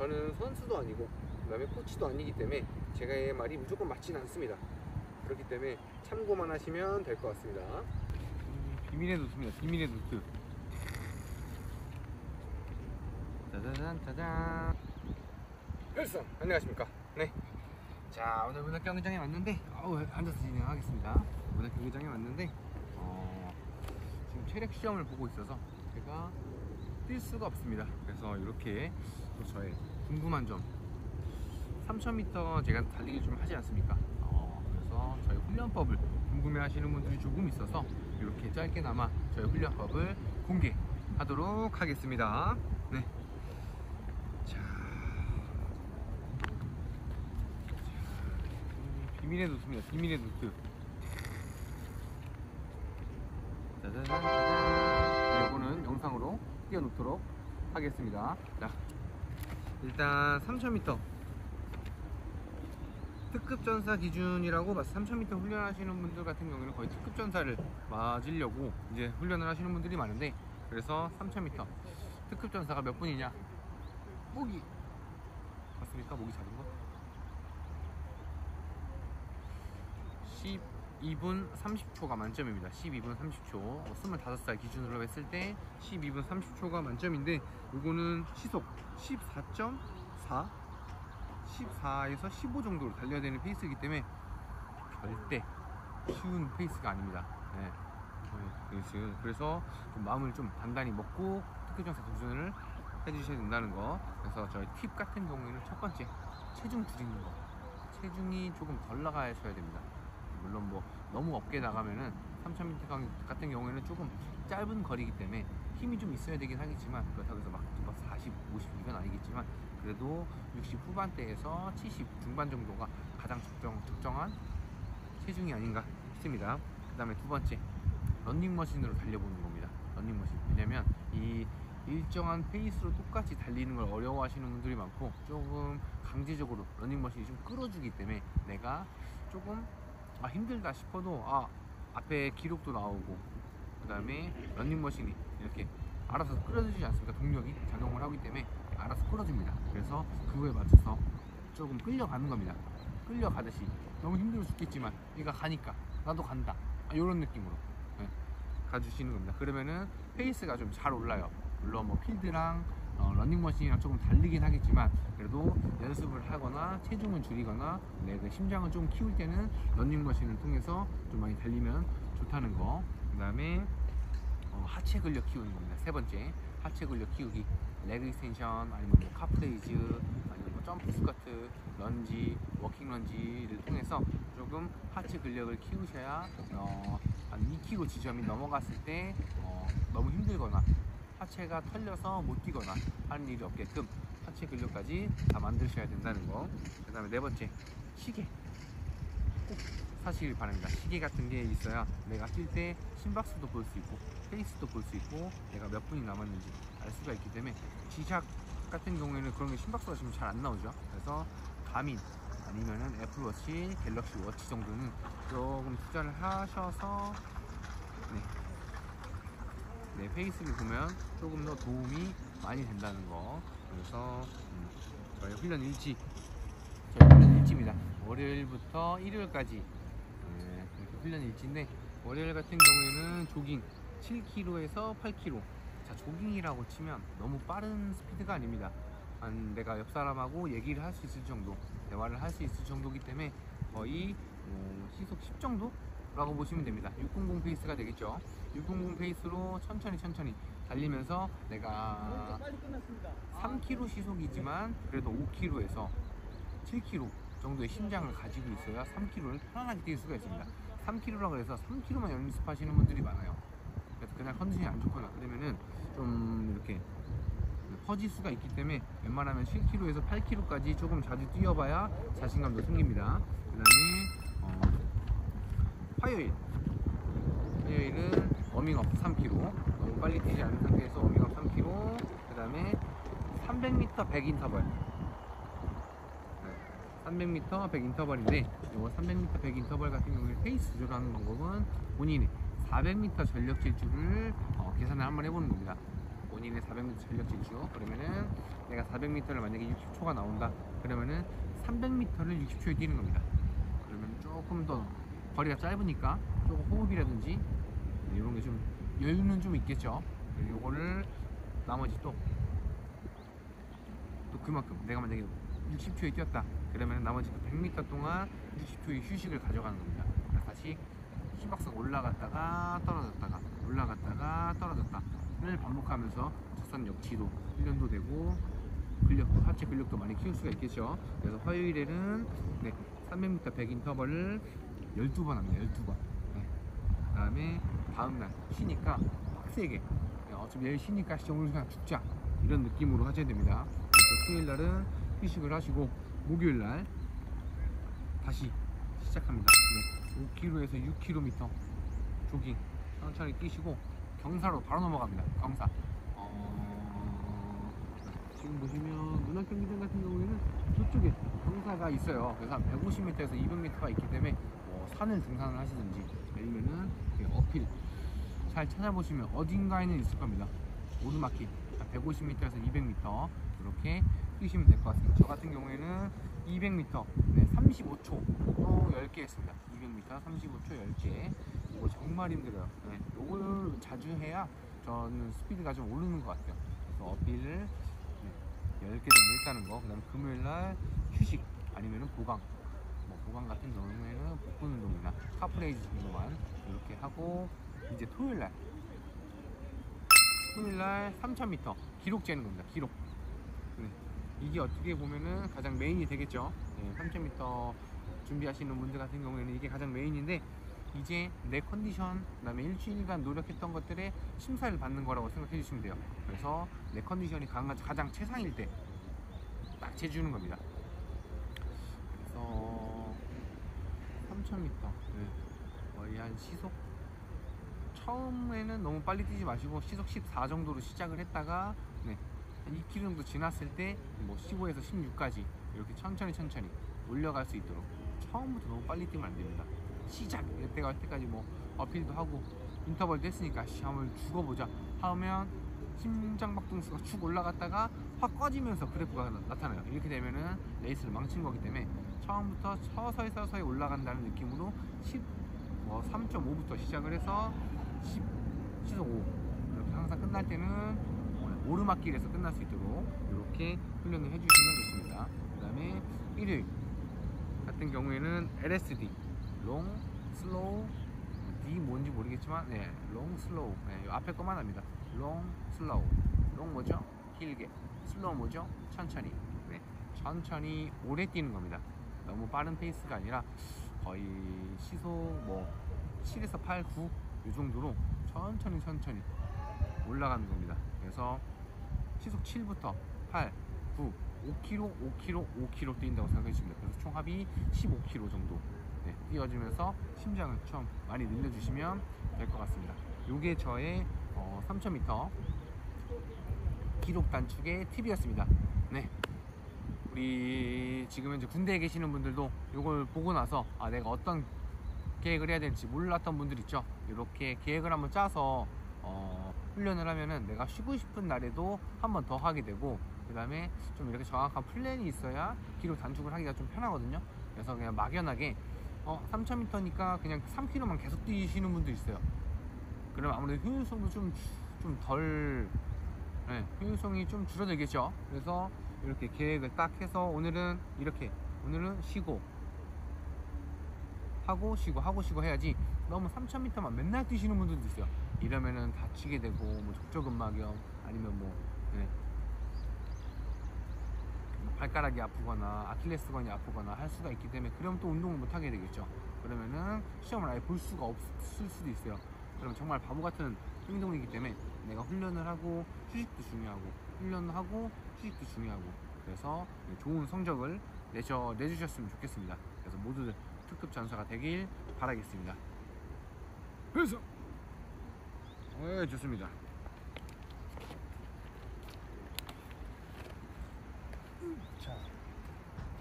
저는 선수도 아니고 그 다음에 코치도 아니기 때문에 제가 말이 무조건 맞지는 않습니다. 그렇기 때문에 참고만 하시면 될 것 같습니다. 비밀의 노트입니다. 비밀의 노트. 짜자잔 짜잔. 일선 안녕하십니까. 네. 자, 오늘 문학 경기장에 왔는데 앉아서 진행하겠습니다. 문학 경기장에 왔는데 지금 체력 시험을 보고 있어서 제가 뛸 수가 없습니다. 그래서 이렇게 또 저의 궁금한 점 3000m 제가 달리기 좀 하지 않습니까? 그래서 저의 훈련법을 궁금해 하시는 분들이 조금 있어서 이렇게 짧게나마 저의 훈련법을 공개하도록 하겠습니다. 네. 자, 비밀의 노트입니다. 비밀의 노트. 짜자잔 짜잔. 네, 이거는 영상으로 띄워놓도록 하겠습니다. 자, 일단 3000m 특급전사 기준이라고 봐서 3000m 훈련하시는 분들 같은 경우에는 거의 특급전사를 맞으려고 이제 훈련을 하시는 분들이 많은데, 그래서 3000m 특급전사가 몇 분이냐? 목이 맞습니까? 목이 작은 거? 12분 30초가 만점입니다. 12분 30초 25살 기준으로 했을 때 12분 30초가 만점인데, 이거는 시속 14.4 14에서 15 정도로 달려야 되는 페이스이기 때문에 절대 쉬운 페이스가 아닙니다. 네. 그래서 좀 마음을 좀 단단히 먹고 특급전사 도전을 해주셔야 된다는 거. 그래서 저희 팁 같은 경우에는 첫 번째, 체중 줄이는 거. 체중이 조금 덜 나가셔야 됩니다. 물론 뭐 너무 없게 나가면은 3000m 같은 경우에는 조금 짧은 거리이기 때문에 힘이 좀 있어야 되긴 하겠지만, 그렇다고 해서 막 40, 50 이건 아니겠지만, 그래도 60 후반대에서 70 중반 정도가 가장 적정한 체중이 아닌가 싶습니다. 그 다음에 두 번째, 런닝머신으로 달려보는 겁니다. 런닝머신. 왜냐면 이 일정한 페이스로 똑같이 달리는 걸 어려워하시는 분들이 많고, 조금 강제적으로 런닝머신이 좀 끌어주기 때문에 내가 조금 힘들다 싶어도 앞에 기록도 나오고, 그 다음에 런닝머신이 이렇게 알아서 끌어주지 않습니까? 동력이 작용을 하기 때문에 알아서 끌어줍니다. 그래서 그거에 맞춰서 조금 끌려가는 겁니다. 끌려가듯이 너무 힘들어 죽겠지만 얘가 가니까 나도 간다, 이런 느낌으로 가주시는 겁니다. 그러면은 페이스가 좀 잘 올라요. 물론 뭐 필드랑 런닝머신이랑 조금 다르긴 하겠지만, 그래도 연습을 하거나 체중을 줄이거나 내 심장을 좀 키울 때는 런닝머신을 통해서 좀 많이 달리면 좋다는 거. 그 다음에 하체 근력 키우는 겁니다. 세 번째, 하체 근력 키우기. 레그 익스텐션, 아니면 뭐 카프레이즈, 아니면 뭐 점프 스쿼트, 런지, 워킹 런지를 통해서 조금 하체 근력을 키우셔야 한 2kg 지점이 넘어갔을 때 너무 힘들거나 하체가 털려서 못 뛰거나 하는 일이 없게끔 하체 근력까지 다 만드셔야 된다는 거. 그 다음에 네 번째, 시계 꼭 사시길 바랍니다. 시계 같은 게 있어야 내가 뛸 때 심박수도 볼 수 있고 페이스도 볼 수 있고 내가 몇 분이 남았는지 알 수가 있기 때문에, 지샥 같은 경우에는 그런 게 심박수가 지금 잘 안 나오죠. 그래서 가민 아니면은 애플워치, 갤럭시 워치 정도는 조금 투자를 하셔서 네, 페이스를 보면 조금 더 도움이 많이 된다는 거. 그래서 저희 훈련 일지입니다. 월요일부터 일요일까지 이렇게 훈련 일지인데, 월요일 같은 경우에는 조깅 7km에서 8km. 자, 조깅이라고 치면 너무 빠른 스피드가 아닙니다. 내가 옆 사람하고 얘기를 할 수 있을 정도, 대화를 할 수 있을 정도이기 때문에 거의 시속 10 정도라고 보시면 됩니다. 600 페이스가 되겠죠. 600 페이스로 천천히 달리면서 내가 3km 시속이지만 그래도 5km에서 7km 정도의 심장을 가지고 있어야 3km를 편안하게 뛸 수가 있습니다. 3km라고 해서 3km만 연습하시는 분들이 많아요. 그래서 그날 컨디션이 안 좋거나 그러면은 좀 이렇게 퍼질 수가 있기 때문에 웬만하면 7km에서 8km까지 조금 자주 뛰어봐야 자신감도 생깁니다. 그 다음에 화요일은 워밍업 3km, 너무 빨리 뛰지 않은 상태에서 워밍업 3km, 그 다음에 300m 100 인터벌. 300m 100 인터벌인데, 이거 300m 100 인터벌 같은 경우에 페이스 조절하는 방법은 본인의 400m 전력 질주를 계산을 한번 해보는 겁니다. 본인의 400m 전력 질주. 그러면은 내가 400m를 만약에 60초가 나온다. 그러면은 300m를 60초에 뛰는 겁니다. 그러면 조금 더 거리가 짧으니까 조금 호흡이라든지 이런 게 좀 여유는 좀 있겠죠. 요거를 나머지 또 그만큼 내가 만약에 60초에 뛰었다. 그러면 나머지 100m 동안 60초의 휴식을 가져가는 겁니다. 다시 심박수가 올라갔다가 떨어졌다가 올라갔다가 떨어졌다를 반복하면서 자선 역치도 훈련도 되고 근력도 하체 근력도 많이 키울 수가 있겠죠. 그래서 화요일에는 300m 100 인터벌을 12번 합니다. 12번. 그 다음에 다음날 쉬니까 빡세게 어차피 내일 쉬니까 오늘 그냥 죽자 이런 느낌으로 하셔야 됩니다. 그래서 수요일날은 휴식을 하시고 목요일날 다시 시작합니다. 5km에서 6km 조깅 천천히 뛰시고 경사로 바로 넘어갑니다. 경사. 지금 보시면 문학경기장 같은 경우에는 저쪽에 경사가 있어요. 그래서 한 150m에서 200m가 있기 때문에 산을 등산을 하시든지 아니면은 어필 잘 찾아보시면 어딘가에는 있을 겁니다. 오르막길 150m에서 200m 이렇게 뛰시면 될 것 같습니다. 저 같은 경우에는 200m 35초 또 10개 했습니다. 200m 35초 10개. 이거 정말 힘들어요. 이걸 자주 해야 저는 스피드가 좀 오르는 것 같아요. 그래서 어필을 10개 정도 했다는 거. 그 다음 금요일날 휴식 아니면은 보강. 보강 같은 경우에는 복근 운동이나 카프레이즈 정도만 이렇게 하고 이제 토요일날 3000m 기록 재는 겁니다. 기록. 이게 어떻게 보면은 가장 메인이 되겠죠. 3000m 준비하시는 분들 같은 경우에는 이게 가장 메인인데 이제 내 컨디션 그다음에 일주일간 노력했던 것들의 심사를 받는 거라고 생각해 주시면 돼요. 그래서 내 컨디션이 가장 최상일 때 딱 재주는 겁니다. 그래서 3000m 거의 한 시속 처음에는 너무 빨리 뛰지 마시고 시속 14 정도로 시작을 했다가 한 2km 정도 지났을 때 15에서 16까지 이렇게 천천히 올려갈 수 있도록 처음부터 너무 빨리 뛰면 안 됩니다. 시작 이때가 할 때까지 어필도 하고 인터벌도 했으니까 한번 죽어보자 하면 심장박동수가 축 올라갔다가 확 꺼지면서 그래프가 나타나요. 이렇게 되면은 레이스를 망친 거기 때문에 처음부터 서서히 올라간다는 느낌으로 3.5부터 시작을 해서 시속 5 이렇게 항상 끝날 때는 오르막길에서 끝날 수 있도록 이렇게 훈련을 해주시면 좋습니다. 그 다음에 일요일 같은 경우에는 LSD 롱, 슬로우, D 뭔지 모르겠지만 롱, 슬로우 앞에 것만 합니다. 롱, 슬로우 롱 뭐죠? 길게 슬로우 뭐죠? 천천히 천천히 오래 뛰는 겁니다. 너무 빠른 페이스가 아니라 거의 시속 7에서 8, 9 이 정도로 천천히 올라가는 겁니다. 그래서 시속 7부터 8, 9, 5km 뛴다고 생각해 주시면 돼요. 그래서 총 합이 15km 정도 뛰어주면서 심장을 좀 많이 늘려주시면 될 것 같습니다. 요게 저의 3000m 기록 단축의 팁이었습니다. 우리 지금 현재 군대에 계시는 분들도 이걸 보고 나서 내가 어떤 계획을 해야 될지 몰랐던 분들 있죠. 이렇게 계획을 한번 짜서 훈련을 하면은 내가 쉬고 싶은 날에도 한 번 더 하게 되고 그 다음에 좀 이렇게 정확한 플랜이 있어야 기록 단축을 하기가 좀 편하거든요. 그래서 그냥 막연하게 3000m니까 그냥 3km만 계속 뛰시는 분도 있어요. 그럼 아무래도 효율성도 좀 덜 효율성이 좀 줄어들겠죠. 그래서 이렇게 계획을 딱 해서 오늘은 쉬고 하고 쉬고 해야지 너무 3000m만 맨날 뛰시는 분들도 있어요. 이러면은 다치게 되고 족저근막염 아니면 발가락이 아프거나 아킬레스건이 아프거나 할 수가 있기 때문에 그러면 또 운동을 못 하게 되겠죠. 그러면은 시험을 아예 볼 수가 없을 수도 있어요. 그럼 정말 바보 같은 행동이기 때문에 내가 훈련을 하고 휴식도 중요하고 훈련하고 휴식도 중요하고 그래서 좋은 성적을 내주셨으면 좋겠습니다. 그래서 모두들 특급 전사가 되길 바라겠습니다. 그래서 좋습니다. 자.